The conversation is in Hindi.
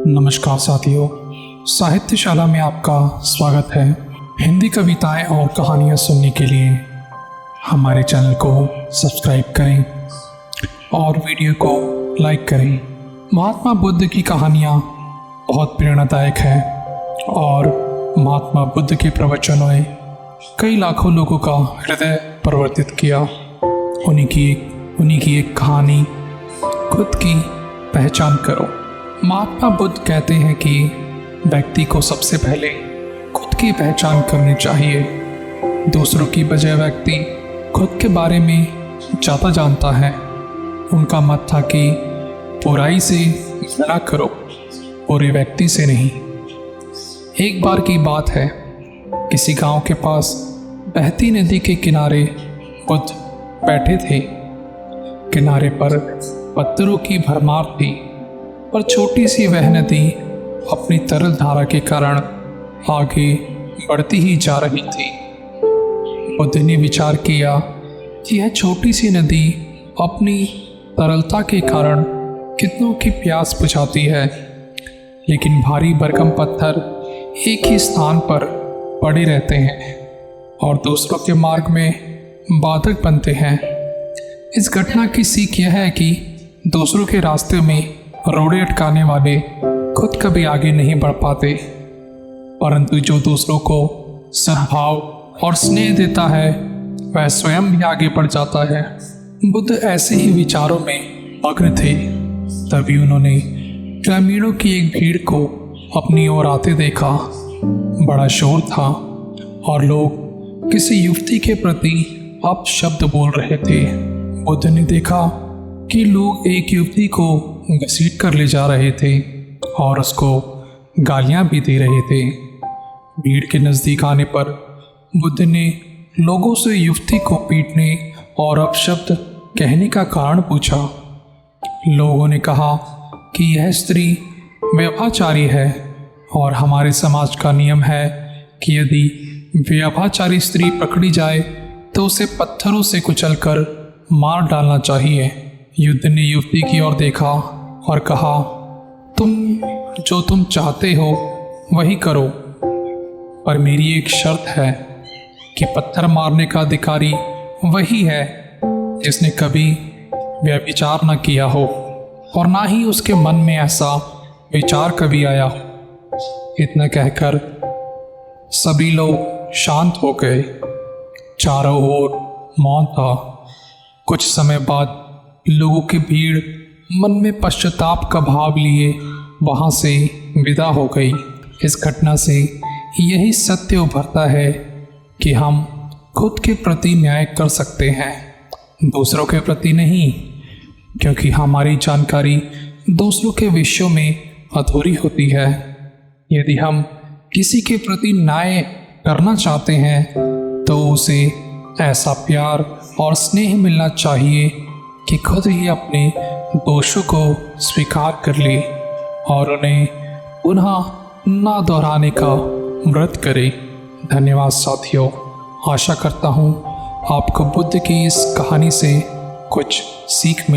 नमस्कार साथियों, साहित्यशाला में आपका स्वागत है। हिंदी कविताएं और कहानियां सुनने के लिए हमारे चैनल को सब्सक्राइब करें और वीडियो को लाइक करें। महात्मा बुद्ध की कहानियां बहुत प्रेरणादायक है और महात्मा बुद्ध के प्रवचनों ने कई लाखों लोगों का हृदय परिवर्तित किया। उन्हीं की एक कहानी, खुद की पहचान करो। महात्मा बुद्ध कहते हैं कि व्यक्ति को सबसे पहले खुद की पहचान करनी चाहिए। दूसरों की बजाय व्यक्ति खुद के बारे में ज़्यादा जानता है। उनका मत था कि बुराई से घृणा करो, बुरे व्यक्ति से नहीं। एक बार की बात है, किसी गांव के पास बहती नदी के किनारे बुद्ध बैठे थे। किनारे पर पत्थरों की भरमार थी, पर छोटी सी वह नदी अपनी तरल धारा के कारण आगे बढ़ती ही जा रही थी। बुद्ध ने विचार किया कि यह छोटी सी नदी अपनी तरलता के कारण कितनों की प्यास बुझाती है, लेकिन भारी भरकम पत्थर एक ही स्थान पर पड़े रहते हैं और दूसरों के मार्ग में बाधक बनते हैं। इस घटना की सीख यह है कि दूसरों के रास्ते में रोड़े अटकाने वाले खुद कभी आगे नहीं बढ़ पाते, परंतु जो दूसरों को सद्भाव और स्नेह देता है वह स्वयं भी आगे बढ़ जाता है। बुद्ध ऐसे ही विचारों में मग्न थे। तभी उन्होंने ग्रामीणों की एक भीड़ को अपनी ओर आते देखा। बड़ा शोर था और लोग किसी युवती के प्रति अपशब्द बोल रहे थे। बुद्ध ने देखा कि लोग एक युवती को घसीट कर ले जा रहे थे और उसको गालियां भी दे रहे थे। भीड़ के नज़दीक आने पर बुद्ध ने लोगों से युवती को पीटने और अपशब्द कहने का कारण पूछा। लोगों ने कहा कि यह स्त्री व्यभिचारी है और हमारे समाज का नियम है कि यदि व्यभिचारी स्त्री पकड़ी जाए तो उसे पत्थरों से कुचलकर मार डालना चाहिए। युद्ध ने युवती की ओर देखा और कहा, जो तुम चाहते हो वही करो, पर मेरी एक शर्त है कि पत्थर मारने का अधिकारी वही है जिसने कभी व्यभिचार न किया हो और ना ही उसके मन में ऐसा विचार कभी आया हो। इतना कहकर सभी लोग शांत हो गए। चारों ओर मौन था। कुछ समय बाद लोगों की भीड़ मन में पश्चाताप का भाव लिए वहाँ से विदा हो गई। इस घटना से यही सत्य उभरता है कि हम खुद के प्रति न्याय कर सकते हैं, दूसरों के प्रति नहीं, क्योंकि हमारी जानकारी दूसरों के विषयों में अधूरी होती है। यदि हम किसी के प्रति न्याय करना चाहते हैं तो उसे ऐसा प्यार और स्नेह मिलना चाहिए कि खुद ही अपने दोषों को स्वीकार कर ले और उन्हें पुनः ना दोहराने का व्रत करे। धन्यवाद साथियों। आशा करता हूँ आपको बुद्ध की इस कहानी से कुछ सीख मिले।